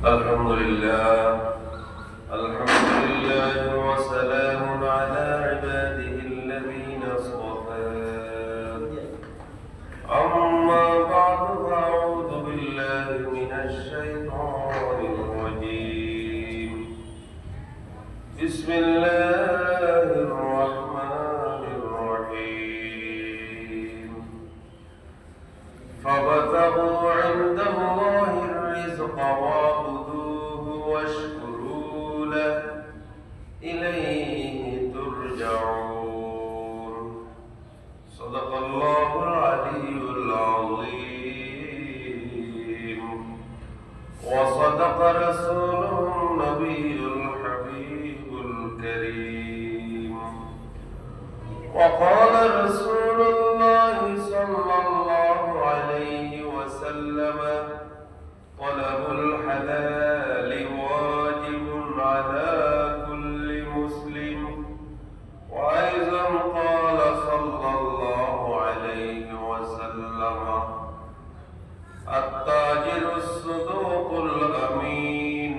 الحمد لله وسلام على عباده الذين اصطفى. أما بعد فأعوذ بالله من الشيطان الرجيم. بسم الله الرحمن الرحيم. فابتغوا عند الله الرزق واعبدوه واشكروا له إليه ترجعون. صدق الله العلي العظيم وصدق رسوله النبي الحبيب الكريم. وقال رسول الله صلى الله عليه وسلم: طلب الحلال واجب على كل مسلم. وأيضا قال صلى الله عليه وسلم: التاجر الصدوق الأمين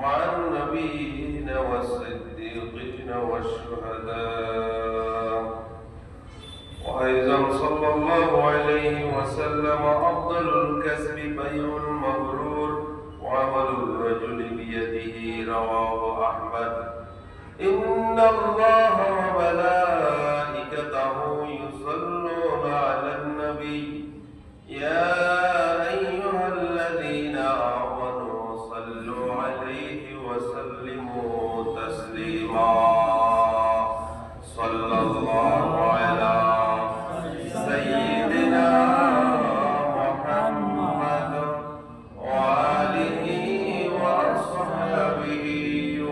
مع النبيين والصديقين والشهداء. وأيضا صلى الله عليه وسلم: أفضل الكسب بيع مبرور وعمل الرجل بيده. رواه أحمد. إن الله وملائكته يصلون على النبي يا أيها الذين آمنوا صلوا عليه وسلموا تسليما. صلى الله على سيدنا محمد وآله وأصحابه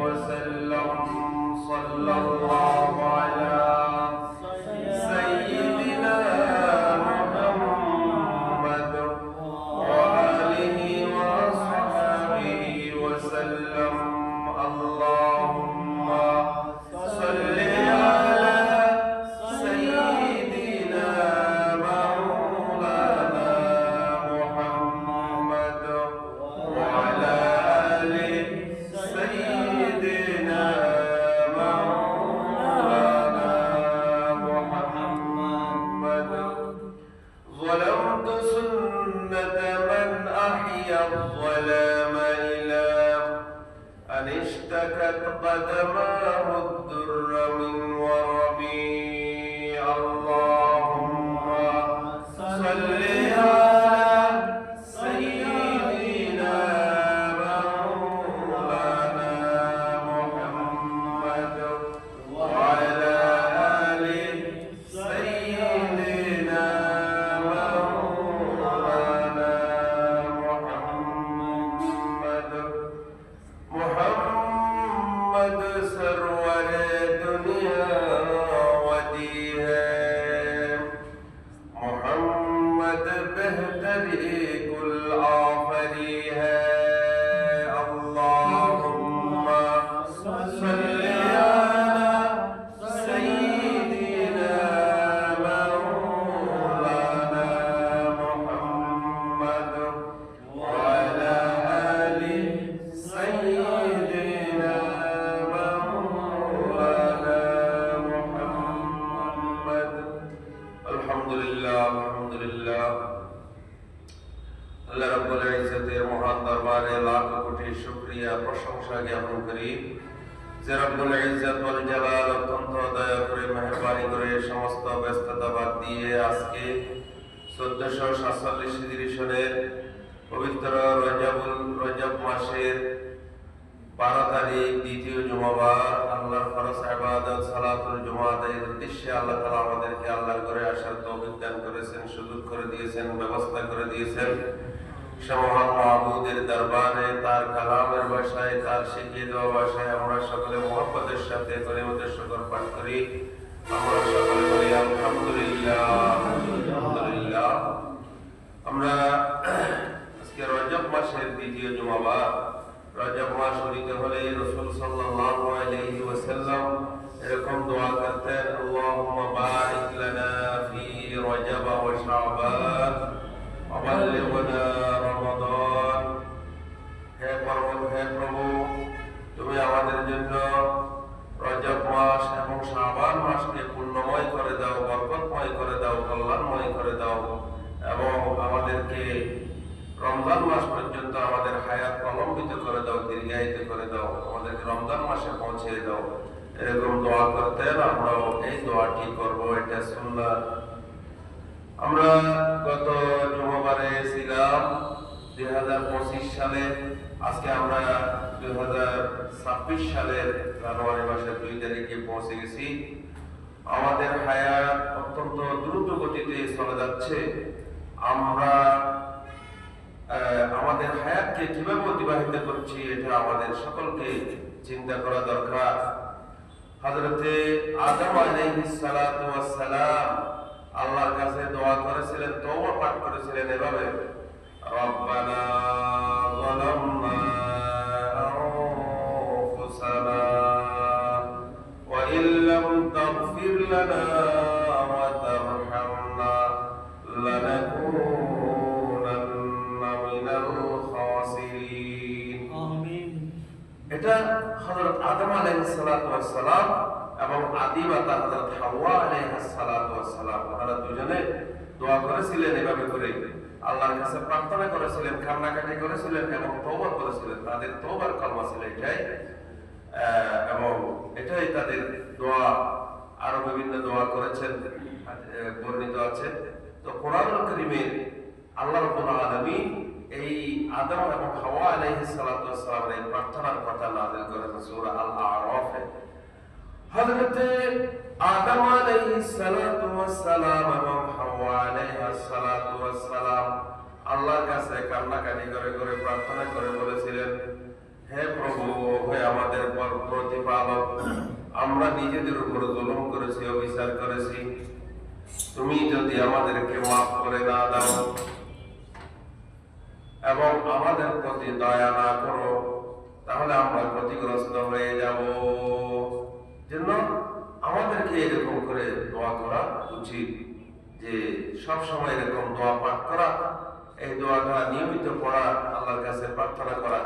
وسلم. صلى الله على سيدنا محمد وآله وأصحابه وسلم. اللهم صل على سيدنا مولانا محمد وعلى آل سيدنا مولانا محمد. ظلمت سنة من أحيا الظلام إلى أن اشتكت قدماه الدر من وربي. اللهم صل على سيدنا مولانا محمد وعلى آل سيدنا مولانا محمد. محمد سرور دنیا ودی ہے. محمد بہتری کل آفری ہے. اللهم صل على سيدنا مولانا محمد وعلى آل سيدنا مولانا محمد. الحمد لله আল্লাহ রাব্বুল ইজ্জতের মহান দরবারে লাখ কোটি শুকরিয়া প্রশংসা জ্ঞাপন করি যে রাব্বুল ইজ্জত ওয়াল জালাল অত্যন্ত দয়া করে মেহেরবানি করে সমস্ত ব্যস্ততা বাদ দিয়ে আজকে 1447 হিজরি সনের পবিত্র রজব মাসের 12 তারিখ দ্বিতীয় জুমাবার আল্লাহর ফরজ ইবাদত সালাতুল জুমা আদায়ের উদ্দেশ্যে আল্লাহ তাআলা আমাদেরকে আল্লাহর ঘরে আসার তৌফিক দান করেছেন, সুযোগ করে দিয়েছেন, ব্যবস্থা করে দিয়েছেন। সে মহান মাহবুদের দরবারে তার কালামের ভাষায়, তার শিখিয়ে দেওয়া ভাষায় আমরা সকলে মুহাব্বতের সাথে কলিমাতুশ শুকর পাঠ করি। আমরা সকলে বলি আলহামদুলিল্লাহ আলহামদুলিল্লাহ। আমরা আজকে রজব মাসের দ্বিতীয় জুমাবার। রজব মাস হইতে হলে রাসূল সাল্লাল্লাহু আলাইহি ওয়াসাল্লাম এরকম দোয়া করতেন: আল্লাহুম্মা বারিক লানা ফি রজব ওয়া শাবান ওয়া বাল্লিগনা রমাদান হে প্রভু, তুমি আমাদের জন্য রজব মাস এবং শাবান মাসকে পূর্ণময় করে দাও, বরকতময় করে দাও, কল্যাণময় করে দাও এবং আমাদেরকে রমজান মাস পর্যন্ত আমাদের হায়াত প্রলম্বিত করে দাও, দীর্ঘায়িত করে দাও, আমাদেরকে রমজান মাসে পৌঁছে দাও। এরকম দোয়া করতেন, আমরাও এই দোয়াটি করবো। এটা সুন্নাত। আমরা গত জুমাবারে ছিলাম 2025 সালে, আজকে আমরা 2026 সালের জানুয়ারি মাসের 2 তারিখে পৌঁছে গেছি। আমাদের হায়াত অত্যন্ত দ্রুত গতিতে চলে যাচ্ছে। আমরা আমাদের হায়াতকে কিভাবে অতিবাহিত করছি এটা আমাদের সকলকে চিন্তা করা দরকার। হযরতে আদম আলাইহিস সালাতু ওয়াস সালাম আল্লাহর কাছে দোয়া করেছিলেন, তওবা পাঠ করেছিলেন এভাবে, রব্বানা যালামনা আনফুসানা ওয়া ইল্লাম তাগফির লানা ওয়া তারহামনা লানাকুনান্না মিনাল খাসিরিন। আমিন। এটা হযরত আদম আলাইহিস সালাতু ওয়াস সালাম এবং আদি মাতা হযরত হাওয়া আলাইহিস সালাতু ওয়াস সালাম তারা দুজনে দোয়া করেছিলেন এভাবে করে, আল্লাহর কাছে প্রার্থনা করেছিলেন, কান্নাকাটি করেছিলেন এবং তওবা করেছিলেন। তাদের তওবার কলমা ছিল এটাই, এবং এটাই তাদের দোয়া। আরো বিভিন্ন দোয়া করেছেন, বর্ণিত আছে। তো কোরআনুল কারীমে আল্লাহ রাব্বুল আলামিন এই আদম এবং হাওয়া আলাইহিস সালাতু ওয়াস সালামের এই প্রার্থনার কথা নাযিল করেছেন সূরা আল আরাফে। হযরতে আদম আলাইহিস সালাতু ওয়াস সালাম এবং হাওয়া আলাইহিস সালাতু ওয়াস সালাম আল্লাহর কাছে কান্নাকাটি করে করে প্রার্থনা করে বলেছিলেন, হে প্রভু, হে আমাদের প্রতিপালক, আমরা নিজেদের উপর জুলুম করেছি, অবিচার করেছি। তুমি যদি আমাদেরকে মাফ করে না দাও এবং আমাদের প্রতি দয়া না করো, তাহলে আমরা ক্ষতিগ্রস্ত হয়ে যাব। জন্য আমাদেরকে এরকম করে দোয়া করা উচিত, যে সব সময় এরকম দোয়া পাঠ করা, এই দোয়াটা নিয়মিত পড়া, আল্লাহর কাছে প্রার্থনা করা।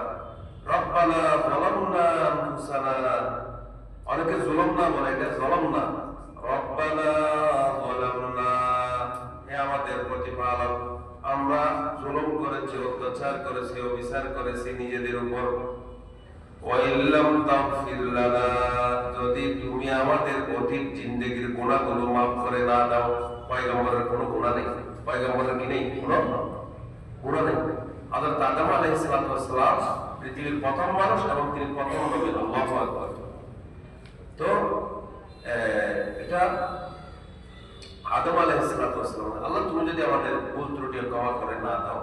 রব্বানা যালামনা আনফুসানা, অনেকে জুলুমনা বলে, এটা যালামনা। রব্বানা যালামনা, হে আমাদের প্রতিপালক, আমরা জুলুম করেছি, অত্যাচার করেছি, অবিচার করেছি নিজেদের উপর। ওয়া ইল্লাম তাগফির লানা, যদি তুমি আমাদের অতীত জিন্দেগির গুনাহগুলো মাফ করে না দাও। পয়গম্বরের কোনো গুনাহ নেই, পয়গম্বরের কি নেই? কোনো গুনাহ নেই। হযরত আদম আলাইহিস সালাতু ওয়াস সালাম পৃথিবীর প্রথম মানুষ এবং তিনি প্রথম নবী। আল্লাহু আকবার। তো এটা আদম আলাইহিস সালাতু ওয়াস সালাম, আল্লাহ তুমি যদি আমাদের ভুল ত্রুটি ক্ষমা করে না দাও,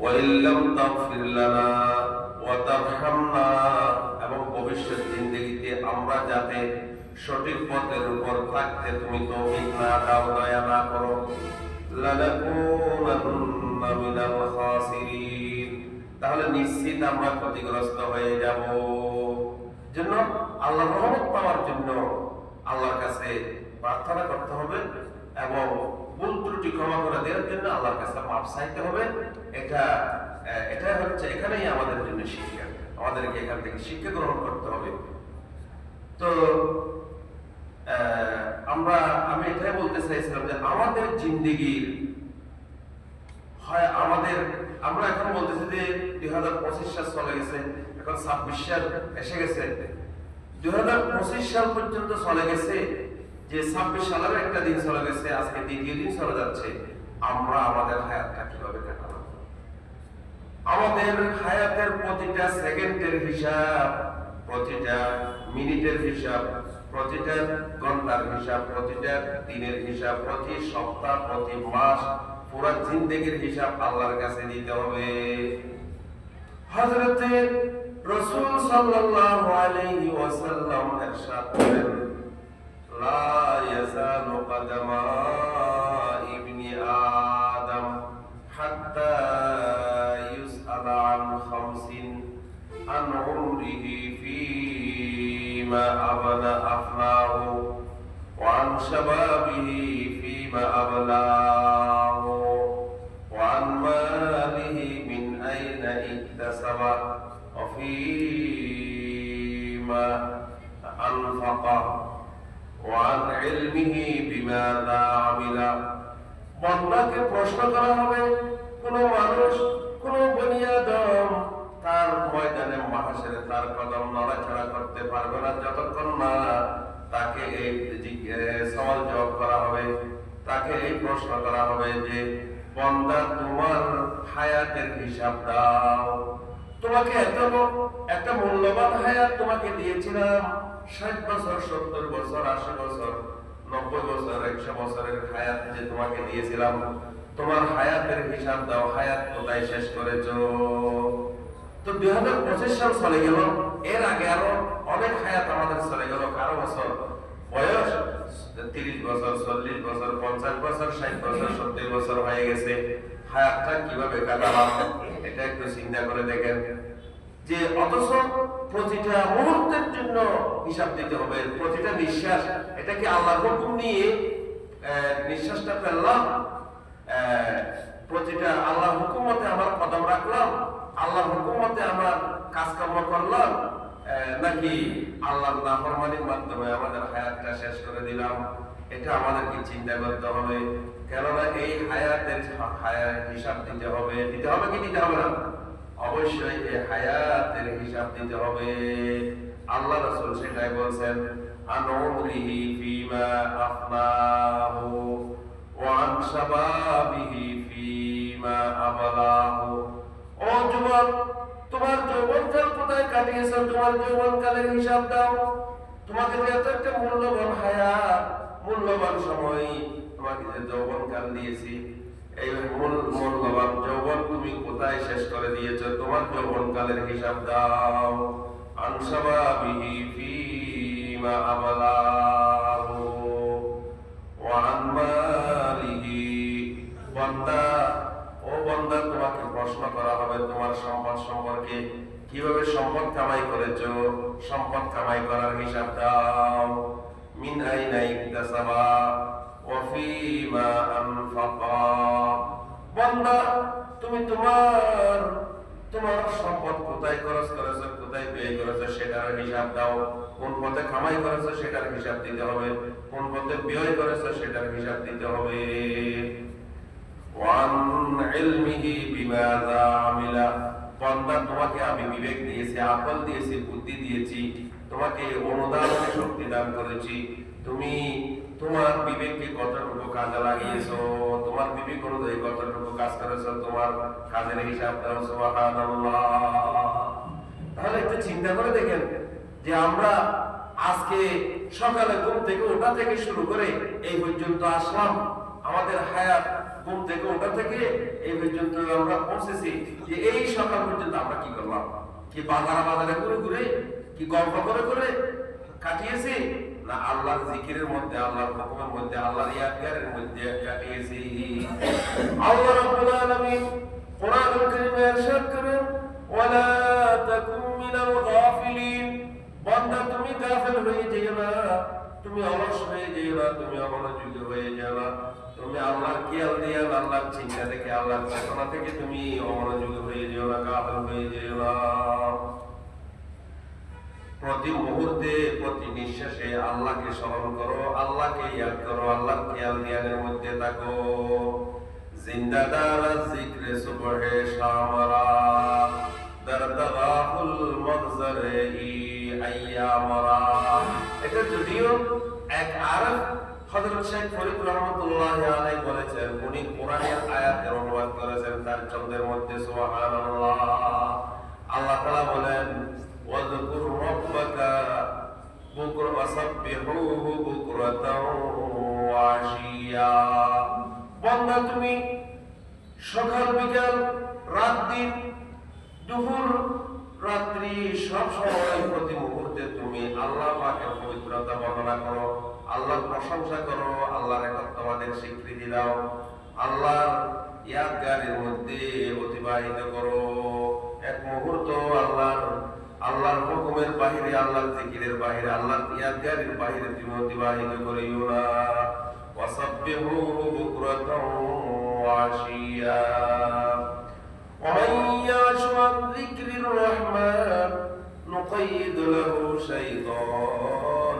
ওয়া ইল্লাম তাগফির লানা ওয়া তারহামনা, এবং ভবিষ্যৎ জিন্দেগিতে আমরা যাতে সঠিক পথের উপর থাকতে তুমি তৌফিক না দাও, দয়া না করো, লানাকুনান্না মিনাল খাসিরিন, তাহলে নিশ্চিত আমরা ক্ষতিগ্রস্ত হয়ে যাব। জন্য আল্লাহর রহমত পাওয়ার জন্য আল্লাহর কাছে প্রার্থনা করতে হবে এবং ভুল ত্রুটি ক্ষমা করে দেওয়ার জন্য আল্লাহর কাছে মাফ চাইতে হবে। এটা হচ্ছে এখানেই আমাদের জন্য শিক্ষা, আমাদেরকে এখান থেকে শিক্ষা গ্রহণ করতে হবে। তো আমি এটাই বলতে চাইছিলাম যে আমাদের জিন্দেগির হয় আমরা এখন বলতেছি যে 2025 সাল চলে গেছে, এখন 26 সাল এসে গেছে। 2025 সাল পর্যন্ত চলে গেছে, যে 26 সালের একটা দিন চলে গেছে, আজকে দ্বিতীয় দিন চলে যাচ্ছে। আমরা আমাদের হায়াতটা কিভাবে কাটাবো? আমাদের হায়াতের প্রতিটা সেকেন্ডের হিসাব, প্রতিটা মিনিটের হিসাব, প্রতিটা ঘন্টার হিসাব, প্রতিটা দিনের হিসাব, প্রতি সপ্তাহ, প্রতি মাস, পুরো জিন্দেগির হিসাব আল্লাহর কাছে দিতে হবে। হযরতে রাসূল সাল্লাল্লাহু আলাইহি ওয়াসাল্লাম ইরশাদ করেন, লা ইয়াজালু কদামা ইবনি আদম হাত্তা ইউসআলা আন খামসিন আন উমরিহি ফীমা আবলা আফনাহু ওয়া আন শাবাবিহি ফীমা আবলাহু ওয়া আন মালিহি মিন আইনা ইকতাসাবা ওয়া ফীমা আনফাকা ওয়া আন ইলমিহি বিমাযা আমিলা। বান্দাকে প্রশ্ন করা হবে, কোন মানুষ, কোন বনি আদম তার ময়দানে মাহশরে তার কদম নড়াচড়া করতে পারবে না যতক্ষণ না তাকে এই সওয়াল জবাব করা হবে। তাকে এই প্রশ্ন করা হবে যে বান্দা তোমার হায়াতের হিসাব দাও। তোমাকে একটা মূল্যবান হায়াত তোমাকে দিয়েছিলাম, 60 বছর, 70 বছর, 80 বছর, 90 বছর, 100 বছরের হায়াত যে তোমাকে দিয়েছিলাম, তোমার হায়াতের হিসাব দাও, হায়াত কোথায় শেষ করেছো? তো 2025 সাল চলে গেল, এর আগে আরো অনেক হায়াত আমাদের চলে গেল। কারো বছর বয়স 30 বছর, 40 বছর, 50 বছর, 60 বছর, 70 বছর হয়ে গেছে। হায়াতটা কিভাবে কাটালাম এটা একটু চিন্তা করে দেখেন। যে অথচ প্রতিটা মুহূর্তের জন্য হিসাব দিতে হবে, প্রতিটা নিঃশ্বাস, এটা কি আল্লাহর হুকুম নিয়ে নিঃশ্বাসটা ফেললাম? প্রতিটা আল্লাহর হুকুম মতে আমার কদম রাখলাম, আল্লাহর হুকুম মতে আমার কাজকর্ম করলাম, নাকি আল্লাহর নাফরমানির মাধ্যমে আমাদের হায়াতটা শেষ করে দিলাম? এটা আমাদেরকে চিন্তা করতে হবে। কেননা এই হায়াতের হিসাব দিতে হবে। দিতে হবে কি দিতে হবে না? অবশ্যই এই হায়াতের হিসাব দিতে হবে। আল্লাহ রাসূল সেটাই বলছেন, আনউমরিহি ফীমা আফনাহু ওয়া আন শাবাবিহি ফীমা আবলাহু। ও যুবক, তোমার যৌবনকাল কোথায় কাটিয়েছো? তোমার যৌবনকালের হিসাব দাও। তোমাকে যে এত একটা মূল্যবান হায়াত, মূল্যবান সময় তোমাকে যে যৌবনকাল দিয়েছি, এই মূল্যবান যৌবন তুমি কোথায় শেষ করে দিয়েছো? তোমার যৌবনকালের হিসাব দাও। আন শাবাবিহি ফীমা আবলাহু ওয়া আন মালিহি। বান্দা, ও বান্দা, তোমাকে প্রশ্ন করা হবে তোমার সম্পদ সম্পর্কে। কিভাবে সম্পদ কামাই করেছো? সম্পদ কামাই করার হিসাব দাও। মিন আইনা ইকতাসাবা ওয়া ফীমা আনফাকা। বান্দা, তুমি তোমার সম্পদ কোথায় খরচ করেছো, কোথায় ব্যয় করেছো সেটার হিসাব দাও। কোন পথে কামাই করেছো সেটার হিসাব দিতে হবে, কোন পথে ব্যয় করেছো সেটার হিসাব দিতে হবে। ওয়ান ইলমিহি বিমাযা আমিলা। বান্দা, তোমাকে আমি বিবেক দিয়েছি, আকল দিয়েছি, বুদ্ধি দিয়েছি, তোমাকে অনুধাবনের শক্তি দান করেছি। তুমি তোমার বিবেককে কতটুকু কাজে লাগিয়েছো, তোমার বিবেক অনুযায়ী কতটুকু কাজ করেছো, তোমার কাজের হিসাব দাও। সুবহানাল্লাহ। তাহলে একটু চিন্তা করে দেখেন যে আমরা আজকে সকালে ঘুম থেকে ওঠা থেকে শুরু করে এই পর্যন্ত আসলাম, আমাদের হায়াত ঘুম থেকে ওঠা থেকে এই পর্যন্ত আমরা পৌঁছেছি, যে এই সকাল পর্যন্ত আমরা কি করলাম? কি বাজারে ঘুরে ঘুরে, কি গল্প করে করে কাটিয়েছি, না আল্লাহর জিকিরের মধ্যে, আল্লাহর হুকুমের মধ্যে, আল্লাহর ইয়াদগারের মধ্যে কাটিয়েছি? আল্লাহ রাব্বুল আলামিন কোরআনুল কারীমে ইরশাদ করেন, ওয়ালা তাকুম মিনাল গাফিলিন। বান্দা, তুমি গাফিল হয়ে যেও না, তুমি অলস হয়ে যেও না, তুমি অমনোযোগী হয়ে যেও না। তুমি আল্লাহর খেয়াল দিয়ে, আল্লাহর চিন্তা থেকে, আল্লাহর চেতনা থেকে তুমি অমনোযোগী হয়ে যেও না, গাফিল হয়ে যেও না। প্রতি মুহূর্তে, প্রতি নিঃশ্বাসে আল্লাহকে স্মরণ করো, আল্লাহকে ইয়াদ করো, আল্লাহর খেয়াল জ্ঞানের মধ্যে থাকো। জিন্দাদার জিক্রে সুবহে শামরা দরদগাহুল মগজরে ই আইয়ামরা। এটা যদিও এক আরব হযরত শেখ ফরিদ রহমাতুল্লাহি আলাইহি বলেছেন, উনি কোরআনের আয়াতের অনুবাদ করেছেন তার ছন্দের মধ্যে। সুবহানাল্লাহ। আল্লাহ তাআলা বলেন, ওয়াযকুর রাব্বাকা বুকরা ওয়াসাব্বিহুহু বুকরাতাও ওয়া আশিয়া। বান্দা, তুমি সকাল বিকাল, রাত দিন, দুপুর রাত্রি, সব সময় প্রতি মুহূর্তে তুমি আল্লাহ পাকের পবিত্রতা বর্ণনা করো, আল্লাহর প্রশংসা করো, আল্লাহর একত্ববাদের স্বীকৃতি দাও, আল্লাহর ইয়াদগারের মধ্যে অতিবাহিত করো। এক মুহূর্ত আল্লাহর হুকুমের বাহিরে, আল্লাহর জিকিরের বাহিরে, আল্লাহর ইয়াদগারের বাহিরে তুমি অতিবাহিত করিও না। ওয়াসাব্বিহুহু বুকরাতাও ওয়া আশিয়া। ওয়া মান যিকরির রহমান নুকাইয়িদ লাহু শাইতান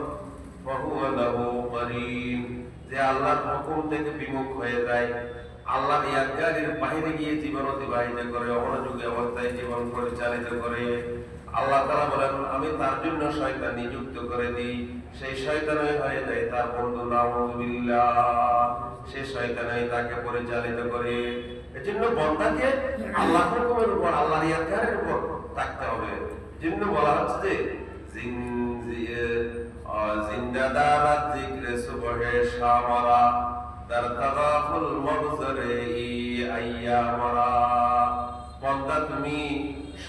ফাহুয়া লাহু কারীন। যে আল্লাহর হুকুম থেকে বিমুখ হয়ে যায়, আল্লাহর ইয়াদগারির বাইরে গিয়ে জীবন অতিবাহিত করে, অমনোযোগী অবস্থায় জীবন পরিচালিত করে, আল্লাহ তাআলা বলেন আমি তার জন্য শয়তান নিযুক্ত করে দিই, সেই শয়তানই হয়ে যায় তার বন্ধু। নাউযুবিল্লাহ, সেই শয়তানই তাকে পরিচালিত করে। এজন্য বান্দাকে আল্লাহর হুকুমের উপর, আল্লাহর ইয়াদগারের উপর থাকতে হবে। এজন্য বলা হচ্ছে যে জিন্দাদারাত যিকরে সুবহে শামারা দারতাগাফুল মগজরে ই আইয়ামারা। বান্দা তুমি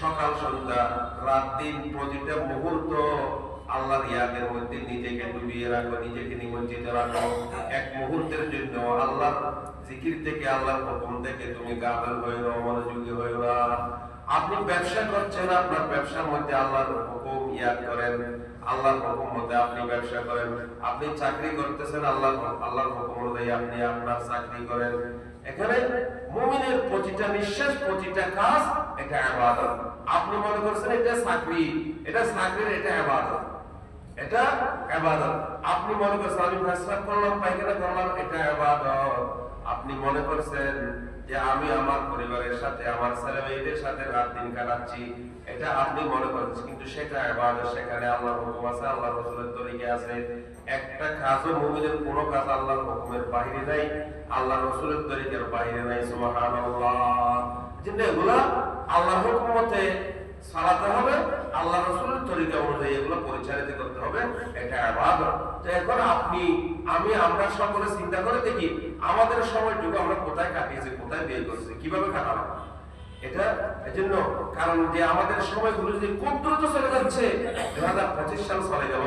সকাল সন্ধ্যা রাত দিন প্রতিটা মুহূর্ত আল্লাহর ইয়াদের মধ্যে নিজেকে ডুবিয়ে রাখো, নিজেকে নিমজ্জিত রাখো। এক মুহূর্তের জন্য আল্লাহর জিকির থেকে, আল্লাহর হুকুম থেকে তুমি গাফেল হয়ে না, মনোযোগী হয়ে না। আপনি ব্যবসা করছেন, আপনার ব্যবসার মধ্যে আল্লাহর হুকুম ইয়াদ করেন, আল্লাহর হুকুম মতে আপনি ব্যবসা করেন। আপনি চাকরি করতেছেন, আল্লাহর হুকুম অনুযায়ী আপনি আপনার চাকরি করেন। এখানে মুমিনের প্রতিটা নিঃশ্বাস, প্রতিটা কাজ এটা ইবাদত। আপনি মনে করছেন এটা চাকরি, এটা চাকরির, এটা ইবাদত, এটা ইবাদত। আপনি মনে করছেন আমি পেশাব করলাম, পায়খানা করলাম, এটা ইবাদত। আপনি মনে করছেন যে আমি আমার পরিবারের সাথে, আমার ছেলে মেয়েদের সাথে রাত দিন কাটাচ্ছি, এটা আপনি মনে করছেন, কিন্তু সেটা ইবাদত। সেখানে আল্লাহর হুকুম আছে, আল্লাহর রাসূলের তরিকা আছে। একটা কাজও মুমিনের কোনো কাজ আল্লাহর হুকুমের বাইরে নাই, আল্লাহর রাসূলের তরিকার বাইরে নাই। সুবহানাল্লাহ। যেটা এগুলা আল্লাহর হুকুম মতে চালাতে হবে, আল্লাহ রাসূলের তরিকা অনুযায়ী এগুলো পরিচালিত করতে হবে, এটা ইবাদত। তো এখন আপনি, আমি, আমরা সকলে চিন্তা করে দেখি আমাদের সময়টুকু আমরা কোথায় কাটিয়েছি, কোথায় ব্যয় করছি, কিভাবে কাটাবো এটা। এজন্য কারণ যে আমাদের সময়গুলো যে খুব দ্রুত চলে যাচ্ছে, 2025 সাল চলে গেল,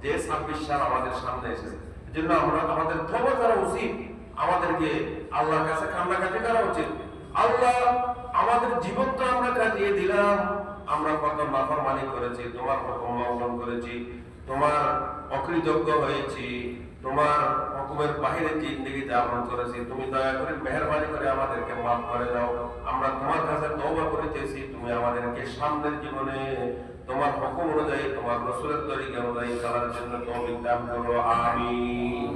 যে 26 সাল আমাদের সামনে এসেছে। এজন্য আমাদের তওবা করা উচিত, আমাদেরকে আল্লাহর কাছে কান্নাকাটি করা উচিত। আল্লাহ আমাদের জীবন তো আমরা কাটিয়ে দিলাম, আমরা কত নাফরমানি করেছি, তোমার হুকুম লঙ্ঘন করেছি, তোমার অকৃতজ্ঞ হয়েছি, তোমার হুকুমের বাইরে জিন্দেগি যাপন করেছি। তুমি দয়া করে মেহেরবানি করে আমাদেরকে মাফ করে দাও। আমরা তোমার কাছে তওবা করিতেছি, তুমি আমাদেরকে সামনের জীবনে তোমার হুকুম অনুযায়ী, তোমার রাসূলের তরিকা অনুযায়ী চলার জন্য তৌফিক দান করো, আমিন।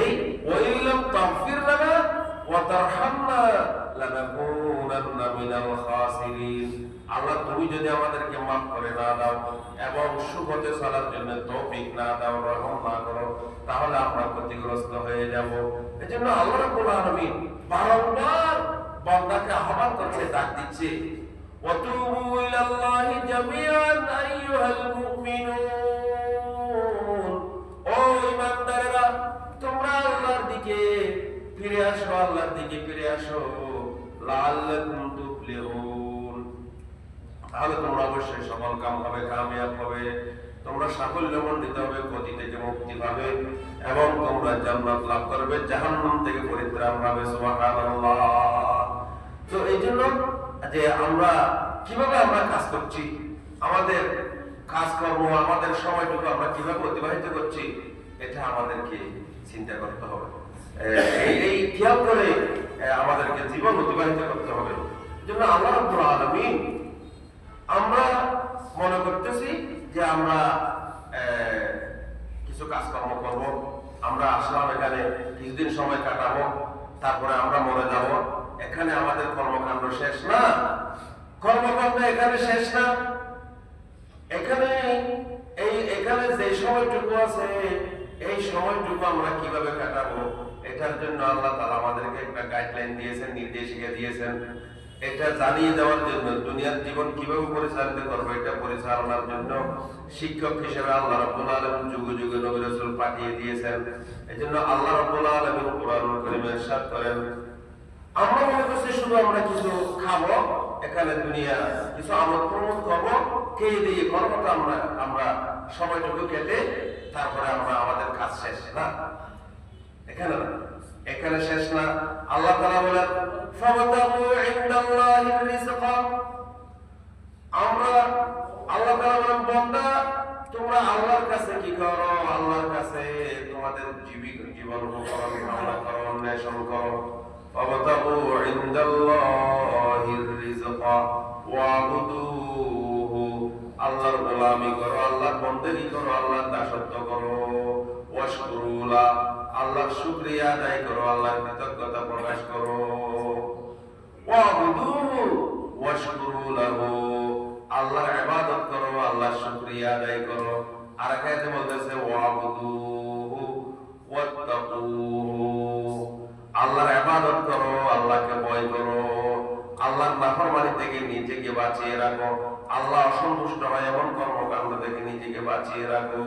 এই ওয়াইলাম তাগফির লানা ওয়া তারহামনা লানাকুনান্না মিনাল খাসিরিন। আল্লাহ তুমি যদি আমাদেরকে মাফ করে না দাও এবং সুখতে চলার জন্য তৌফিক না দাও, রহম না করো, তাহলে আমরা ক্ষতিগ্রস্ত হয়ে যাব। এজন্য আল্লাহ রাব্বুল আলামিন বারবার বান্দাকে আহ্বান করছে, ডাক দিচ্ছে, ওয়াতুবু ইলাল্লাহি জামিআন আইয়ুহাল মুমিনুন। ও ঈমানদারেরা, তোমরা আল্লাহর দিকে ফিরে আসো, আল্লাহর দিকে ফিরে আসো, লাআল্লাকুম তুফলিহুন। তাহলে তোমরা অবশ্যই সফল কাম হবে, কামিয়াব হবে, তোমরা সাফল্যমণ্ডিত হবে, ক্ষতি থেকে মুক্তি পাবে এবং তোমরা জান্নাত লাভ করবে, জাহান্নাম থেকে পরিত্রাণ পাবে। সুবহানাল্লাহ। তো এই জন্য যে আমরা কিভাবে আমরা কাজ করছি, আমাদের কাজকর্ম, আমাদের সময়টুকু আমরা কিভাবে অতিবাহিত করছি, এটা আমাদেরকে চিন্তা করতে হবে। এই খেয়াল করে আমাদেরকে জীবন অতিবাহিত করতে হবে। জন্য আল্লাহ রাব্বুল আলামিন, আমরা মনে করতেছি যে আমরা কিছু কাজকর্ম করব, আমরা আসলাম এখানে কিছুদিন সময় কাটাবো, তারপরে আমরা মরে যাব। এখানে আমাদের কর্মকাণ্ড শেষ না, কর্মকাণ্ড এখানে শেষ না। এখানে এখানে যে সময়টুকু আছে, এই সময়টুকু আমরা কিভাবে কাটাবো, এটার জন্য আল্লাহ তাআলা আমাদেরকে একটা গাইডলাইন দিয়েছেন, নির্দেশিকা দিয়েছেন। এটা জানিয়ে দেওয়ার জন্য, দুনিয়ার জীবন কিভাবে পরিচালিত করবো এটা পরিচালনার জন্য শিক্ষক হিসেবে আল্লাহ রাব্বুল আলামিন যুগে যুগে নবী রাসূল পাঠিয়ে দিয়েছেন। এজন্য আল্লাহ রাব্বুল আলামিন কোরআনুল কারীমে ইরশাদ করেন, আমরা মনে করছি শুধু আমরা কিছু খাবো, এখানে দুনিয়া কিছু আমোদ প্রমোদ করবো, খেয়ে দিয়ে কর্মটা আমরা সময়টুকু কেটে তারপরে আমরা আমাদের কাজ শেষ না। এখানে শেষ না। আল্লাহ তাআলা বলেন, ফাবতাগু ইনদাল্লাহির রিজকা। আমরা, আল্লাহ তাআলা বলেন, বান্দা তোমরা আল্লাহর কাছে কি করো, আল্লাহর কাছে তোমাদের জীবন উপকরণ কামনা করো, অন্বেষণ করো। ওয়াবতাগু ইনদাল্লাহির রিজকা ওয়াবুদুহু, আল্লাহর গোলামি করো, আল্লাহর বন্দেগী করো, আল্লাহর দাসত্ব করো। ওয়াশকুরু লাহ, আল্লাহর শুকরিয়া আদায় করো, আল্লাহর কৃতজ্ঞতা প্রকাশ করো। ওয়াবুদুহু ওয়াশকুরু লাহু, আল্লাহর ইবাদত করো, আল্লাহর শুকরিয়া আদায় করো। আর এক আয়াতে বলতেছে ওয়াবুদুহু ওয়াত্তাকুহু, আল্লাহর ইবাদত করো, আল্লাহকে ভয় করো, আল্লাহর নাফরমানি থেকে নিজেকে বাঁচিয়ে রাখো, আল্লাহ অসন্তুষ্ট হয় এমন কর্মকাণ্ড থেকে নিজেকে বাঁচিয়ে রাখো।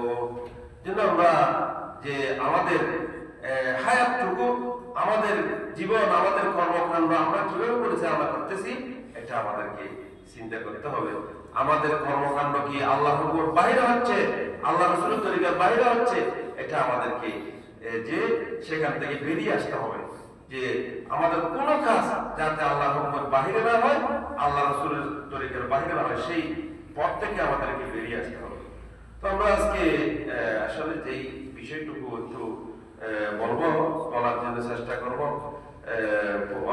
যেন আমরা যে আমাদের হায়াতটুকু, আমাদের জীবন, আমাদের কর্মকাণ্ড আমরা কিভাবে পরিচালনা করতেছি এটা আমাদেরকে চিন্তা করতে হবে। আমাদের কর্মকাণ্ড কি আল্লাহ হুকুমের বাইরে হচ্ছে, আল্লাহ রাসূলের তরিকার বাইরে হচ্ছে, এটা আমাদেরকে যে সেখান থেকে বেরিয়ে আসতে হবে। যে আমাদের কোন কাজ যাতে আল্লাহ হুকুমের বাইরে না হয়, আল্লাহ রাসূলের তরিকার বাইরে না হয়, সেই পথ থেকে আমাদেরকে বেরিয়ে আসতে হবে। তো আমরা আজকে আসলে যেই বিষয়টুকু একটু বলবো, বলার জন্য চেষ্টা করবো।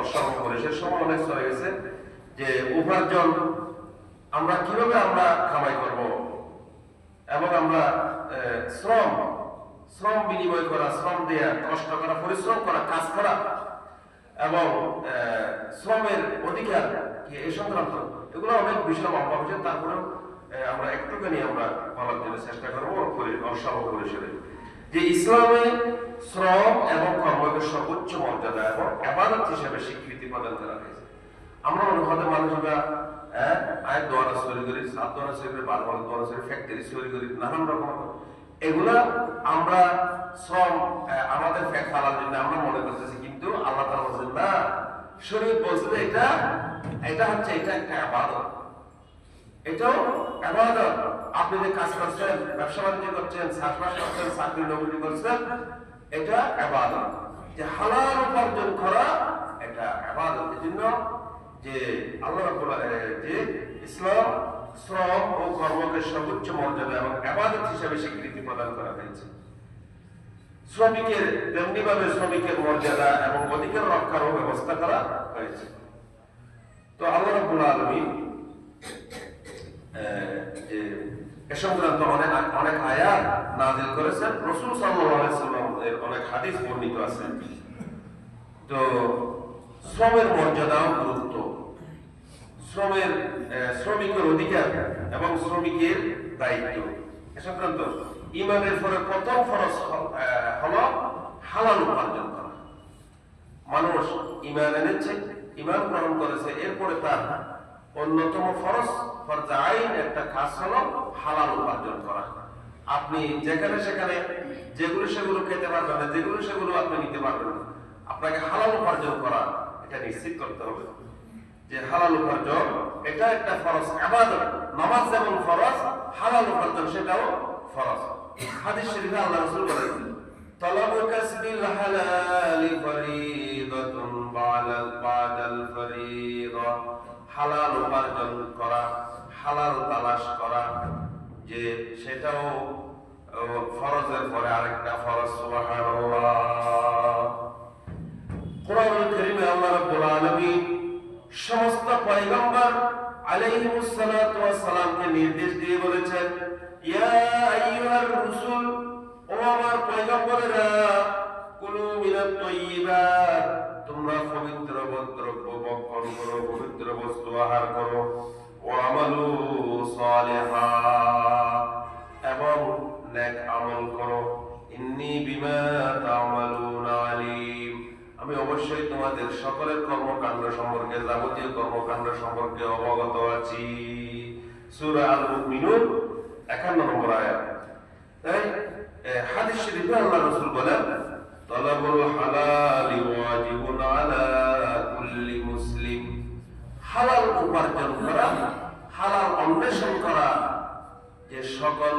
অসম পরিশের সময় অনেক চলে গেছে, যে উপার্জন আমরা কিভাবে আমরা কামাই করব, এবং আমরা শ্রম বিনিময় করা, শ্রম দেয়া, কষ্ট করা, পরিশ্রম করা, কাজ করা এবং শ্রমের অধিকার কি এই সংক্রান্ত এগুলো অনেক বিষয় লম্বা বিষয়। তারপরেও আমরা একটুখানি আমরা বলার জন্য চেষ্টা করবো অসম পরিসরে, যে ইসলামে শ্রম এবং কর্মকে সর্বোচ্চ মর্যাদা এবং ইবাদত হিসেবে স্বীকৃতি প্রদান করা হয়েছে। আমরা মনে হয় মানুষরা আয় দোয়ারা চুরি করি, সাত দোয়ারা চুরি করি, বারবার দোয়ারা চুরি, ফ্যাক্টরি চুরি করি, নানান রকম এগুলা আমরা শ্রম আমাদের ফ্যাট ফালার জন্য আমরা মনে করতেছি, কিন্তু আল্লাহ তাআলা বলেন না, শরীয়ত বলছে এটা হচ্ছে এটা একটা ইবাদত, এটাও ইবাদত। আপনি যে কাজ করছেন, ব্যবসা বাণিজ্য করছেন, চাষবাস করছেন, চাকরি নৌকরি করছেন, এটা ইবাদত। যে হালাল উপার্জন করা এটা ইবাদত। এজন্য যে আল্লাহ রাব্বুল যে ইসলাম শ্রম ও কর্মকে সর্বোচ্চ মর্যাদা এবং ইবাদত হিসেবে স্বীকৃতি প্রদান করা হয়েছে। শ্রমিকের তেমনিভাবে শ্রমিকের মর্যাদা এবং অধিকার রক্ষারও ব্যবস্থা করা হয়েছে। তো আল্লাহ রাব্বুল আলামিন এ সংক্রান্ত অনেক আয়াত নাযিল করেছেন, রাসূল সাল্লাল্লাহু আলাইহি ওয়াসাল্লামের অনেক হাদিস বর্ণিত আছে। তো শ্রমের মর্যাদা ও গুরুত্ব, শ্রমিকের অধিকার এবং শ্রমিকের দায়িত্ব এ সংক্রান্ত ঈমানের পরে প্রথম ফরজ হলো হালাল উপার্জন করা। মানুষ ঈমান এনেছে, ঈমান গ্রহণ করেছে, এরপরে তার অন্যতম ফরজ আইন একটা কাজ হলো হালাল উপার্জন করা। আপনি যেখানে সেখানে যেগুলো সেগুলো খেতে পারবেন না, যেগুলো সেগুলো আপনি নিতে পারবেন না, আপনাকে হালাল উপার্জন করা এটা নিশ্চিত করতে হবে। যে হালাল উপার্জন এটা একটা ফরজ ইবাদত। নামাজ যেমন ফরজ, হালাল উপার্জন সেটাও ফরজ। হাদিস শরীফে আল্লাহ রাসূল বলেছেন, তালাবু কাসবিল হালালি ফরিদাতুন বাদাল ফরিদা, হালাল উপার্জন করা, হালাল তালাশ করা, যে সেটাও ফরজের পরে আরেকটা ফরজ। সুবহানাল্লাহ। কোরআনুল কারীমে আল্লাহ রাব্বুল আলামিন সমস্ত পয়গম্বর আলাইহিমুস সালাতু ওয়াস সালামকে নির্দেশ দিয়ে বলেছেন, ইয়া আইয়ুহার রাসূল, ও আমার পয়গম্বরেরা, কুলু মিনাত তাইয়্যিবাত, তোমরা পবিত্র দ্রব্য ভক্ষণ করো, পবিত্র বস্তু আহার করো, ওয়া আমালু সালিহা, এবং নেক আমল করো, ইন্নী বিমা তা'মালুনা আলীম, আমি অবশ্যই তোমাদের সকলের কর্মকাণ্ড সম্পর্কে, যাবতীয় কর্মকাণ্ড সম্পর্কে অবগত আছি। সূরা আল মুমিনুন 51 নম্বর আয়াত। তাই হাদিস শরীফে আল্লাহ রাসূল বলেন, তালাবুল হালালি ওয়াজিবুন আলা কুল্লি মুসলিম, হালাল উপার্জন করা, হালাল অন্বেষণ করা যে সকল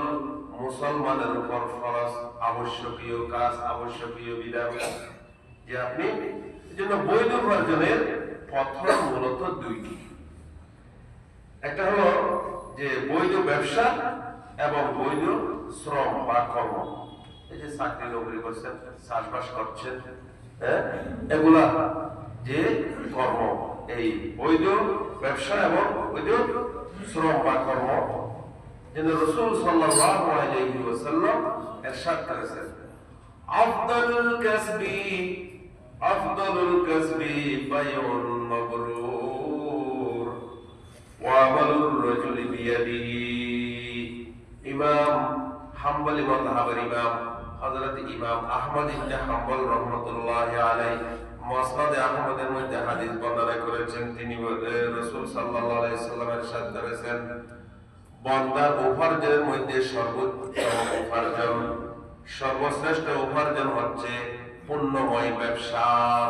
মুসলমানের উপর ফরজ, আবশ্যকীয় কাজ, আবশ্যকীয় বিধান। যে আপনি এজন্য বৈধ উপার্জনের পথ মূলত দুইটি। একটা হলো যে বৈধ ব্যবসা এবং বৈধ শ্রম বা কর্ম। এই যে চাকরি নৌকরি করছেন, চাষবাস করছেন, এগুলা যে কর্ম, এই বৈধ ব্যবসা এবং বৈধ শ্রম বা কর্ম, যেন রাসূল সাল্লাল্লাহু আলাইহি ওয়াসাল্লাম ইরশাদ করেছেন, আফদালুল কাসবি বাইউন মাবরুর ওয়া আমালুর রাজুলি বিয়াদিহি। ইমাম হাম্বলি মাযহাবের ইমাম হযরত ইমাম আহমদ ইবনে হাম্বল রাহমাতুল্লাহি আলাইহি মুসনাদ আহমদের মধ্যে হাদিস বর্ণনা করেছেন। তিনি রাসূল সাল্লাল্লাহু আলাইহি ওয়াসাল্লাম ইরশাদ করেছেন, বান্দার উপার্জনের মধ্যে সর্বোত্তম উপার্জন, সর্বশ্রেষ্ঠ উপার্জন হচ্ছে পুণ্যময় ব্যবসা,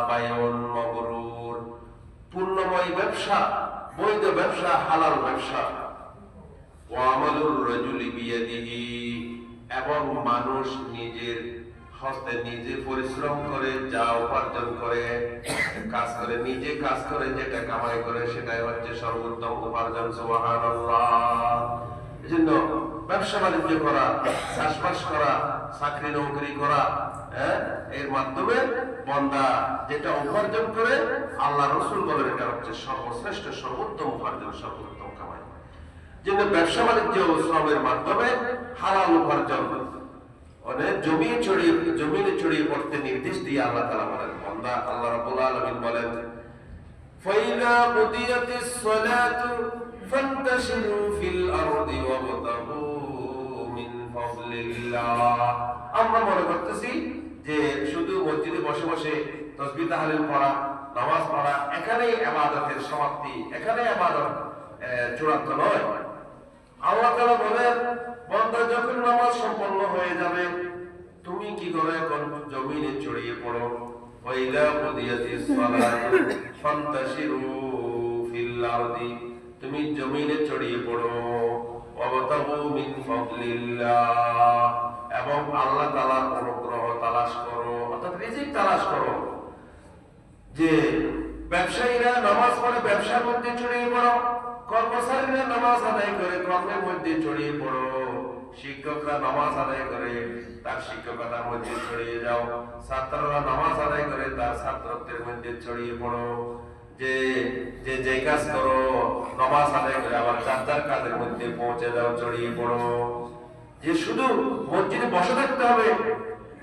বায়ুন মাবরুর, পুণ্যময় ব্যবসা, বৈধ ব্যবসা, হালাল ব্যবসা। ওয়া আমালুর রাজুলি বিয়াদিহি, এবং মানুষ নিজের হস্তে নিজে পরিশ্রম করে যা উপার্জন করে, কাজ করে, নিজে কাজ করে যেটা কামাই করে, সেটাই হচ্ছে সর্বোত্তম উপার্জন। সুবহানাল্লাহ। এজন্য ব্যবসা বাণিজ্য করা, চাষবাস করা, চাকরি নৌকরি করা, এর মাধ্যমে বান্দা যেটা উপার্জন করে, আল্লাহ রাসূল বলেন এটা হচ্ছে সর্বশ্রেষ্ঠ, সর্বোত্তম উপার্জন, সর্বোত্তম কামাই। যেন ব্যবসা বাণিজ্য ও শ্রমের মাধ্যমে হালাল উপার্জন অনেক জমিনে ছড়িয়ে পড়তে নির্দেশ দিয়ে আল্লাহ তাআলা বলেন। বান্দা আল্লাহ রাব্বুল আলামিন বলেন, ফাইযা কুদিয়াতিস সালাতু ফান্তাশিরু ফিল আরদি ওয়াবতাগু মিন ফাদলিল্লাহ। আমরা মনে করতেছি যে শুধু মসজিদে বসে বসে তাসবিহ তাহলিল পড়া, নামাজ পড়া, এখানেই ইবাদতের সমাপ্তি, এখানে ইবাদত চূড়ান্ত নয়। আল্লাহ তাআলা বলেন, বান্দা যখন নামাজ সম্পন্ন হয়ে যাবে, তুমি কি করে এখন জমিনে ছড়িয়ে পড়ো। ওয়াইদা কুদিয়াতিস সালাতু ফান্তাশিরু ফিল আরদি, তুমি জমিনে ছড়িয়ে পড়ো। ওয়াবতাগু মিন ফাদলিল্লাহ, এবং আল্লাহ তাআলার অনুগ্রহ তালাশ করো, অর্থাৎ রিজিক তালাশ করো। যে ব্যবসায়ীরা নামাজ পড়ে ব্যবসার মধ্যে ছড়িয়ে পড়ো, কর্মচারীরা নামাজ আদায় করে কর্মের মধ্যে ছড়িয়ে পড়ো, শিক্ষকরা নামাজ আদায় করে তার শিক্ষকতার মধ্যে ছড়িয়ে যাও, ছাত্ররা নামাজ আদায় করে তার ছাত্রত্বের মধ্যে ছড়িয়ে পড়ো। যে যে যে কাজ করো নামাজ আদায় করে আবার যার যার কাজের মধ্যে পৌঁছে যাও, ছড়িয়ে পড়ো। যে শুধু মসজিদে বসে থাকতে হবে,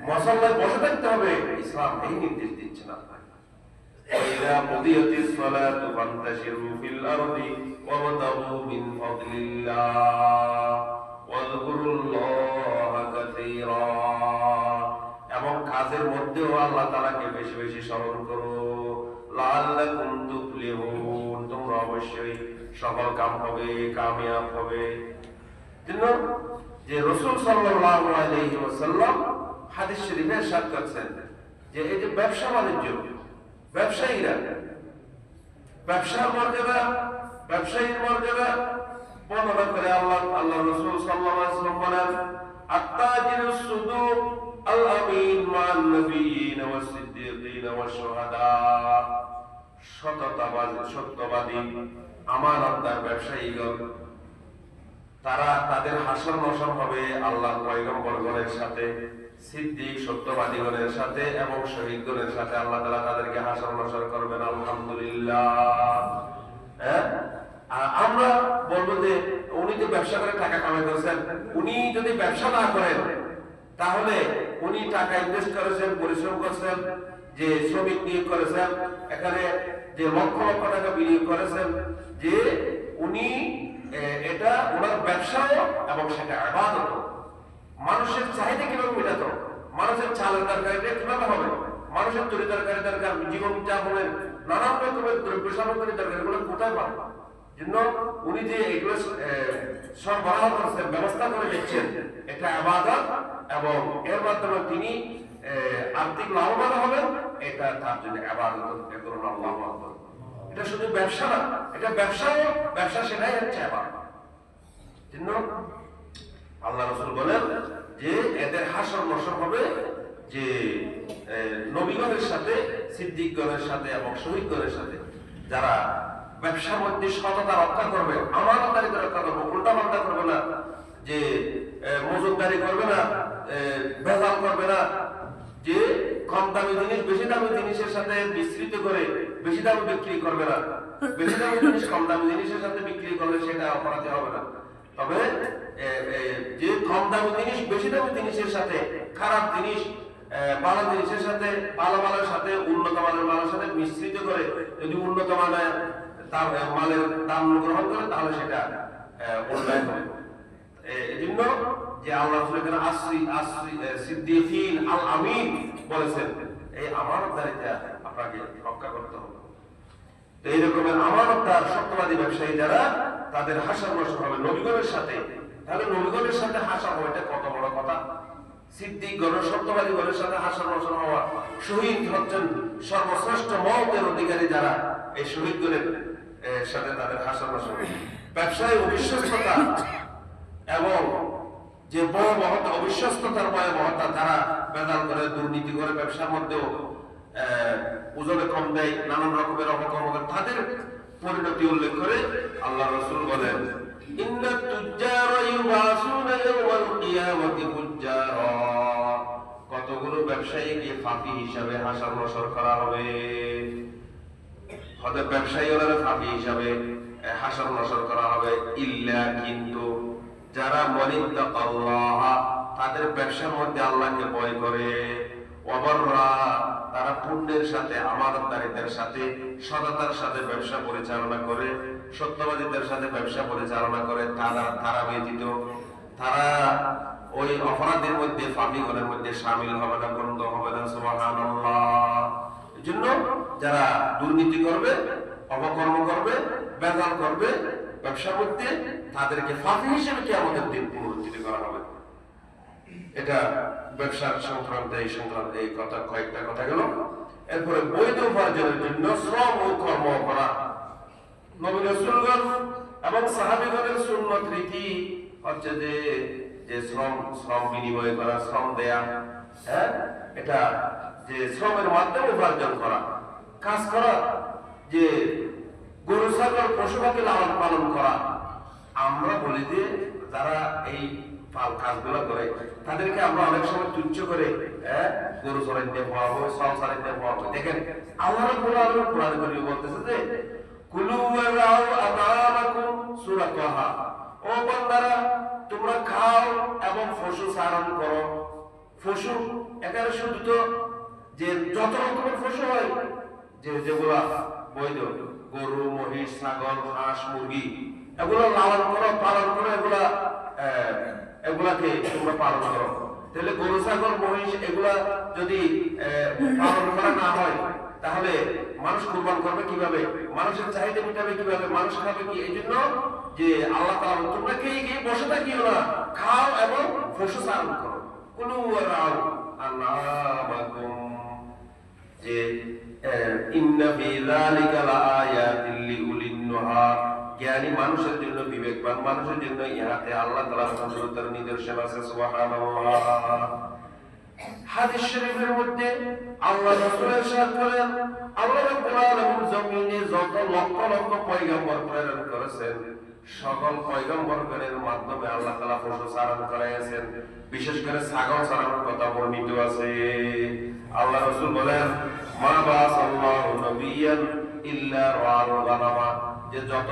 মুসল্লায় বসে থাকতে হবে, ইসলাম এই নির্দেশ দিচ্ছে না। وإذا قضيت الصلاة فانتشروا في الأرض وابتغوا من فضل الله واذكروا الله كثيرا। এবং কাজের মধ্যেও আল্লাহ তাআলাকে বেশি বেশি স্মরণ করো, লাআল্লাকুম তুফলিহুন, তোমরা অবশ্যই সফল কাম হবে, কামিয়াব হবে। যে রাসূল সাল্লাল্লাহু আলাইহি ওয়াসাল্লাম হাদিস শরীফে ইরশাদ করেছেন যে এই যে ব্যবসা বাণিজ্য, ব্যবসায়ীরা, ব্যবসার মর্যাদা, ব্যবসায়ীর মর্যাদা বর্ণনা করে আল্লাহ রাসূল সাল্লাল্লাহু আলাইহি ওয়াসাল্লাম বলেন, আত-তাজিরুস সুদুক আল আমিন ওয়ান নবিয়্যিন ওয়াস সিদ্দীকিন ওয়াস শুহাদা। সত্যবাদী আমানতদার ব্যবসায়ীগণ, তারা তাদের হাসর নসর হবে আল্লাহর পয়গম্বরগণের সাথে, সিদ্দিক সত্যবাদীগণের সাথে এবং শহীদগণের সাথে। আল্লাহ তাআলা তাদেরকে হাসর নসর করবেন। আলহামদুলিল্লাহ। আমরা বলবো যে উনি যে ব্যবসা করে টাকা কামাই করেছেন, উনি যদি ব্যবসা না করেন তাহলে উনি টাকা ইনভেস্ট করেছেন, পরিশ্রম করেছেন, যে শ্রমিক নিয়োগ করেছেন, এখানে যে লক্ষ লক্ষ টাকা বিনিয়োগ করেছেন, যে উনি এটা ওনার ব্যবসাও এবং সেটা ইবাদত। মানুষের চাহিদা কিভাবে মেটাতো, মানুষের চালের তরকারিটা কিভাবে হবে, মানুষের তরি তরকারি দরকার, জীবন যাপনের নানান রকমের দ্রব্য সামগ্রী দরকার, এগুলো কোথায় পাবো? জন্য উনি যে এগুলো সরবরাহ করেছেন, ব্যবস্থা করে দিচ্ছেন, এটা ইবাদত এবং এর মাধ্যমে তিনি আর্থিক লাভবান হবেন, এটা তার জন্য ইবাদত। করুন আল্লাহু আকবার। এটা শুধু ব্যবসা না, এটা ব্যবসা সেটাই হচ্ছে ইবাদত। জন্য আল্লাহ রাসূল বলেন যে এদের হাসর নসর হবে যে নবীগণের সাথে, সিদ্দিকগণের সাথে এবং শহীদগণের সাথে, যারা ব্যবসার মধ্যে সততা রক্ষা করবে, আমানতদারিতা রক্ষা করবে, উল্টাপাল্টা করবে না, যে মজুতদারি করবে না, ভেজাল করবে না, যে কম দামি জিনিস বেশি দামি জিনিসের সাথে মিশ্রিত করে দামে বিক্রি করবে না, বেশি দামি জিনিস কম দামি জিনিসের সাথে বিক্রি করলে সেটা অপরাধী হবে না। তবে যে কম দামি জিনিস বেশি দামি জিনিসের সাথে, খারাপ জিনিস ভালো জিনিসের সাথে, ভালো মালের সাথে, উন্নত মানের মালের সাথে মিশ্রিত করে যদি উন্নত মানের মালের দাম গ্রহণ করে তাহলে সেটা অন্যায় হবে। এই জন্য যে আল্লাহ এখানে সিদ্দিকিন আল আমিন বলেছেন, এই আমানতদারিতা আপনাকে রক্ষা করতে হবে। তো এই রকমের আমানতদার সত্যবাদী ব্যবসায়ী যারা, তাদের হাসার নসর হবে নবীগণের সাথে। তাহলে নবীগণের সাথে হাসা হবে, এটা কত বড় কথা। সিদ্দিকগণের, সত্যবাদী গণের সাথে হাসার নসর হওয়া। শহীদ হচ্ছেন সর্বশ্রেষ্ঠ মওতের অধিকারী যারা, এই শহীদগণের সাথে তাদের হাসার নসর। ব্যবসায় অবিশ্বস্ততা এবং যে বড় মহত্তা, অবিশ্বস্ততার বড় মহত্তা, যারা বেদাল করে, দুর্নীতি করে, ব্যবসার মধ্যেও ওজনে কম দেয়, নানান রকমের অপকর্ম করে, তাদের পরিণতি উল্লেখ করে আল্লাহ রাসূল বলেন, ইন্নাত তুজ্জারা ইউবাসুনা ইয়াওমাল কিয়ামাতি ফুজ্জারা। কতগুলো ব্যবসায়ীকে ফাঁকি হিসাবে হাসার নসর করা হবে। হয়তো ব্যবসায়ী ওরা ফাঁকি হিসাবে হাসার নসর করা হবে। ইল্লা, কিন্তু যারা মনিত্তাকাল্লাহ, তাদের ব্যবসার মধ্যে আল্লাহকে ভয় করে, ওয়াবাররা, তারা পুণ্যের সাথে, আমানতদারিতার সাথে, সততার সাথে ব্যবসা পরিচালনা করে, সত্যবাদীদের সাথে ব্যবসা পরিচালনা করে, তারা ব্যতীত তারা ওই অপরাধের মধ্যে, ফাঁকিগণের মধ্যে শামিল হবে না, বন্ধ হবে না। সুবহানাল্লাহ। এজন্য যারা দুর্নীতি করবে, অপকর্ম করবে, বেদাল করবে ব্যবসার মধ্যে, তাদেরকে ফাঁকি হিসেবে কিয়ামতের দিন পুনরুত্থিত করা হবে। এটা ব্যবসার সংক্রান্ত এই কথা, কয়েকটা কথা গেল। এরপরে বৈধ উপার্জনের জন্য শ্রম ও কর্ম করা। নবী রাসূলগণ এবং সাহাবীগণের সুন্নত রীতি হচ্ছে যে শ্রম বিনিময় করা, শ্রম দেয়া, এটা যে শ্রমের মাধ্যমে উপার্জন করা, কাজ করা, যে গরু ছাগল পশু পাখি লালন পালন করা। আমরা বলি যে যারা এই কাজগুলো করে তাদেরকে আমরা অনেক সময় তুচ্ছ করে, গরু চড়াইতে পাওয়া হবে, সব চড়াইতে পাওয়া হবে। দেখেন আল্লাহ রাব্বুল আলামিন কোরআনে কারীমে বলতেছে যে কুলু ওয়ারাউ আমালাকুম, সূরা তাহা, ও বান্দারা তোমরা খাও এবং পশু চারণ করো। পশু এখানে শুধু তো যে যত রকমের পশু হয়, যেগুলা বৈধ, গরু, মহিষ, ছাগল, হাঁস, মুরগি, এগুলো লালন করো, পালন করো, এগুলাকে তোমরা পালন করো। তাহলে গরু, ছাগল, মহিষ এগুলা যদি পালন করা না হয়, তাহলে মানুষ কুরবান করবে কিভাবে? মানুষের চাহিদা মেটাবে কিভাবে? মানুষ খাবে কি? এই জন্য যে আল্লাহ তাআলা তোমরা খেয়ে গিয়ে বসে থাকিও না, খাও এবং পশু চারণ করো। কুলু ওয়ারাউ আনামাকুম, যে ইন্না ফি যালিকা লাআয়াতিন লিউলিন নুহা, জ্ঞানী মানুষের জন্য, বিবেকবান মানুষের জন্য ইহাতে আল্লাহ তাআলার কুদরতের নিদর্শন আছে। সুবহানাল্লাহ। হাদিস শরীফের মধ্যে আল্লাহ রাসূল ইরশাদ করেন, আল্লাহ রাব্বুল আলামিন জমিনে যত লক্ষ লক্ষ পয়গম্বর প্রেরণ করেছেন, সকল পয়গম্বরগণের মাধ্যমে আল্লাহ তাআলা পশু চারণ করাইছেন। বিশেষ করে ছাগল চারণের কথা বর্ণিত আছে। আল্লাহ রাসূল বলেন, মা বাসাল্লাহু নবিয়ান ইল্লা রাআল গানামা, যে যত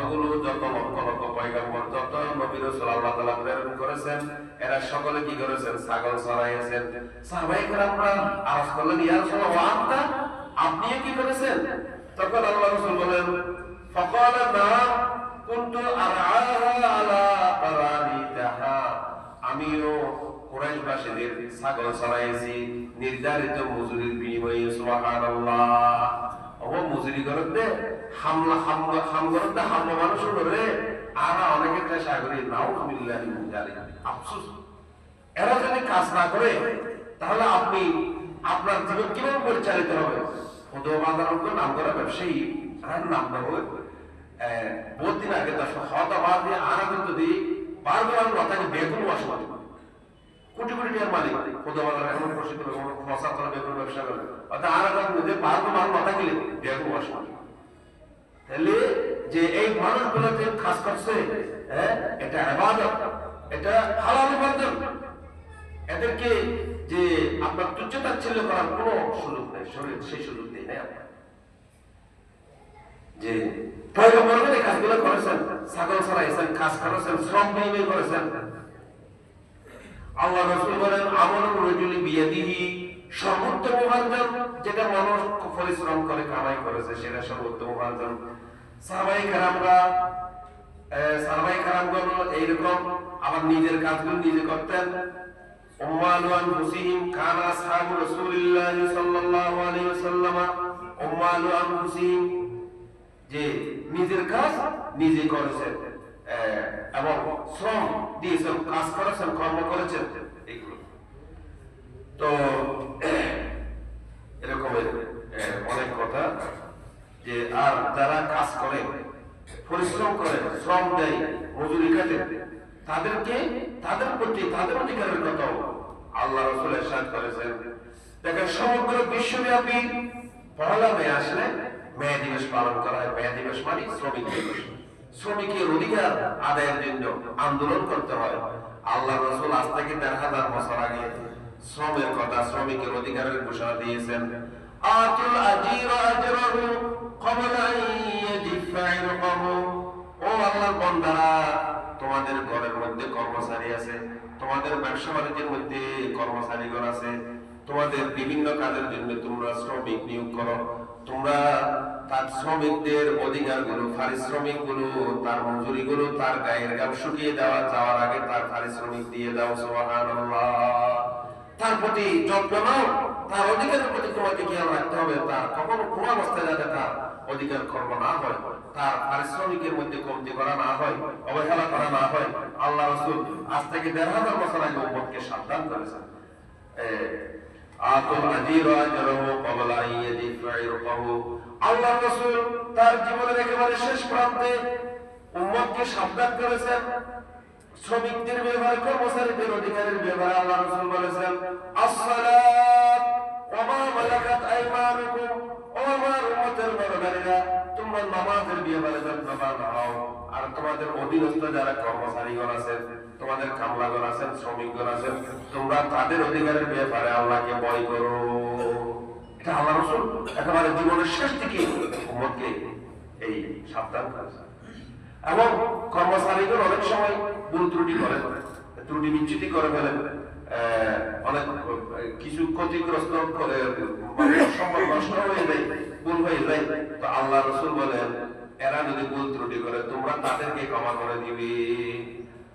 লক্ষ লক্ষ পয়গম্বর, যত নবী রাসূল আল্লাহ তাআলা প্রেরণ করেছেন, এরা সকলে কি করেছেন? ছাগল চড়াইছেন। সাহাবায়ে কেরামরা আরজ করলেন, ইয়া রাসূলুল্লাহ, ওয়া আনতা, আপনিও কি করেছেন? তখন আল্লাহ রাসূল বলেন, ফাকালা নাম কুনতু আরআহা আলা তারানিতাহা, আমিও কুরাইশবাসীদের ছাগল চড়াইছি নির্ধারিত মজুরির বিনিময়ে। সুবহানাল্লাহ। ও মজুরি করতে হামলা মানুষ করে, আর অনেকের চেষ্টা করি, নাউযুবিল্লাহি মিন যালিক। আফসোস, এরা যদি কাজ না করে তাহলে আপনি আপনার জীবন কিভাবে পরিচালিত হবে? নাম করা ব্যবসায়ী নাম দেবো। বহুত দিন আগে হতাবাদ দিয়ে আনাদের যদি বারবার মাথাকে বেগুন বসবাস, কোটি কোটি টাকার মালিক, খোদাবাজার এমন প্রসিদ্ধ ফসাতলা বেগুন ব্যবসা করে, অর্থাৎ আনাদের মধ্যে বারবার মাথা গেলে বেগুন বসবাস। তাহলে যে এই মানুষগুলো যে কাজ করছে, এটা ইবাদত, এটা হালাল উপার্জন। এদেরকে যে আপনার তুচ্ছ তাচ্ছিল্য করার কোনো সুযোগ নেই, শরীর সেই সুযোগ নেই। যে পয়গম্বরগণ এই কাজগুলো করেছেন, ছাগল চড়াইছেন, কাজ করেছেন, শ্রম বিনিময় করেছেন। আল্লাহ রাসূল বলেন আমলুর রাজুলি বিয়াদিহি, সর্বোত্তম উপার্জন যেটা মানুষ পরিশ্রম করে কামাই করেছে সেটা সর্বোত্তম উপার্জন। সাহাবায়ে কেরামগণ এইরকম আবার নিজের কাজগুলো নিজে করতেন। উম্মালু আনফুসিহিম কানা আসহাবু রাসূলিল্লাহি সাল্লাল্লাহু আলাইহি ওয়াসাল্লাম উম্মালু আনফুসিহিম, যে নিজের কাজ নিজে করেছেন এবং শ্রম দিয়েছেন, কাজ করেছেন, কর্ম করেছেন এগুলো। তো এরকমের অনেক কথা যে আর যারা কাজ করে, পরিশ্রম করে, শ্রম দেয়, মজুরি কাটে, তাদেরকে তাদের প্রতি তাদের অধিকারের কথা আল্লাহ রাসূল ইরশাদ করেছেন। দেখেন সমগ্র বিশ্বব্যাপী পহেলা মে আসলে মে দিবস পালন করা হয়। মে দিবস মানে শ্রমিক দিবস। শ্রমিকের অধিকার আদায়ের জন্য আন্দোলন করতে হয়। আল্লাহ রাসূল আজ থেকে ১৩,০০০ বছর আগে শ্রমের কথা, শ্রমিকের অধিকারের ঘোষণা দিয়েছেন। আতুল আজির আজরাহু ক্বাবলা আন ইয়াজিফা ইরকাহু, ও আল্লাহর বান্দারা, তোমাদের ঘরের মধ্যে কর্মচারী আছে, তোমাদের ব্যবসা বাণিজ্যের মধ্যে কর্মচারীগণ আছে, তোমাদের বিভিন্ন কাজের জন্য তোমরা শ্রমিক নিয়োগ করো। তোমরা তার শ্রমিকদের অধিকারগুলো, পারিশ্রমিকগুলো, তার মজুরিগুলো, তার গায়ের ঘাম শুকিয়ে যাওয়ার আগে তার পারিশ্রমিক দিয়ে দাও। সুবহানাল্লাহ। তার প্রতি যত্ন নাও, তার অধিকারের প্রতি তোমাকে খেয়াল রাখতে হবে। তার কখনো কোনো অবস্থায় যাতে তার অধিকার কর্ম না হয়, তার পারিশ্রমিকের মধ্যে কমতি করা না হয়, অবহেলা করা না হয়। আল্লাহ রাসূল আজ থেকে ১৫০০ বছর আগে উম্মতকে সাবধান করেছেন। আতুল আজির আজরাহু ক্বাবলা আন ইয়াজিফা ইরকাহু। আল্লাহ রাসূল তার জীবনের একেবারে শেষ প্রান্তে উম্মতকে সাবধান করেছেন শ্রমিকদের ব্যাপারে, কর্মচারীদের অধিকারের ব্যাপারে। আল্লাহ রাসূল বলেছেন as-সালাত ওয়া মা মালাকাত আইমানুকুম, ও আমার উম্মতের নরনারীরা, তোমরা নামাজের ব্যাপারে যত্নবান হও। আর তোমাদের অধীনস্থ যারা কর্মচারীগণ আছেন, তোমাদের কামলাগণ আছেন, শ্রমিকগণ আছেন, তোমরা তাদের অধিকারের ব্যাপারে আল্লাহকে ভয় করো। এটা আল্লাহ রাসূল একেবারে জীবনের শেষ দিকে উম্মতকে এই সাবধান করেছেন। এবং কর্মচারীগণ অনেক সময় ভুল ত্রুটি করে, ত্রুটি বিচ্যুতি করে ফেলেন, অনেক কিছু ক্ষতিগ্রস্ত করে, সম্পদ নষ্ট হয়ে যায়, ভুল হয়ে যায়। তো আল্লাহ রাসূল বলেন এরা যদি ভুল ত্রুটি করে তোমরা তাদেরকে ক্ষমা করে দিবে।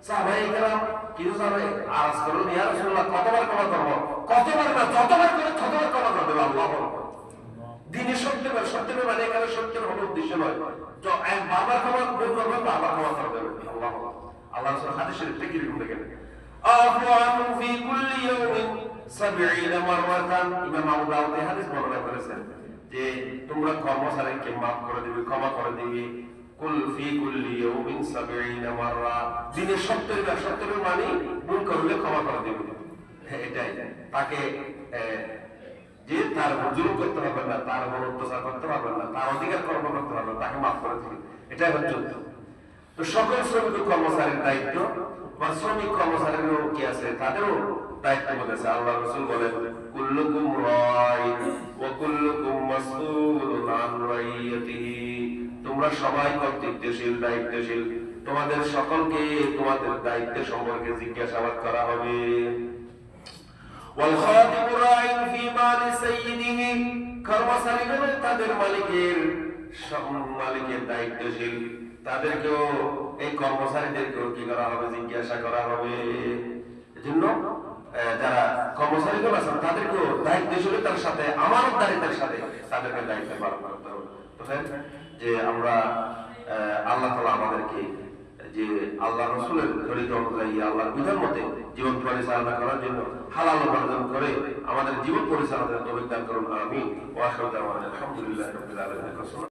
সাহাবায়ে কেরাম কিছু সাহাবায়ে আরজ করলেন, ইয়া রাসূলুল্লাহ কতবার ক্ষমা করব? কতবার না, যতবার করে ততবার ক্ষমা করে দেব। আল্লাহু আকবার। দিনে সত্যবার, সত্যবার মানে এখানে সত্যের কোনো উদ্দেশ্য নয়। তো এক বারবার ক্ষমা করবে, বারবার ক্ষমা করে দেবে। আল্লাহু আকবার। আল্লাহ রাসূল হাদিস শরীফে কি লিখেন দেখেন, আফু আনহু ফি কুল্লি ইয়াউমিন ৭০ মাররাতান। ইমাম আবু দাউদ এই হাদিস বর্ণনা করেছেন যে তোমরা কর্মচারীকে maaf করে দিবে, ক্ষমা করে দিবে। কুল ফি কুল্লি ইয়াউমিন ৭০ মাররা, দিনে ৭০ বার, ৭০ মানে ভুল করলে ক্ষমা করে দিবে। এটাই তাকে যে তার জুলুম করতে হবে না, তার উপর অত্যাচার করতে হবে না, তার অধিকার কর্ম করতে হবে না, তাকে মাফ করে দিবে। এটাই হচ্ছে। তো সকল শ্রমিক কর্মচারীর দায়িত্ব বা শ্রমিক কর্মচারীরও কি আছে, তাদেরও দায়িত্ব বলেছে। আল্লাহ রাসূল বলেন কুল্লুকুম রাইন ওয়া কুল্লুকুম মাসউলুন আন রাইয়াতিহি, তোমরা সবাই কর্তৃত্বশীল, দায়িত্বশীল, তোমাদের সকলকে তোমাদের দায়িত্ব সম্পর্কে জিজ্ঞাসাবাদ করা হবে। ওয়াল খাদিমু রাইন ফি মালি সাইয়্যিদিহি, কর্মচারীগণ তাদের মালিকের দায়িত্বশীল, তাদেরকেও এই কর্মচারীদেরকেও কি করা হবে, জিজ্ঞাসা করা হবে। এজন্য যারা কর্মচারীগণ আছেন তাদেরকেও দায়িত্বশীলতার সাথে, আমানতদারিতার সাথে তাদেরকে দায়িত্ব পালন করতে হবে। যে আমরা আল্লাহ তাআলা আমাদেরকে যে আল্লাহ রাসূলের তরিকা অনুযায়ী আল্লাহর বিধান মতে জীবন পরিচালনা করার জন্য হালাল উপার্জন করে আমাদের জীবন পরিচালনার তৌফিক দান করুন। আমিন। ওয়া আখিরু দাওয়ানা আলহামদুলিল্লাহি রাব্বিল আলামিন।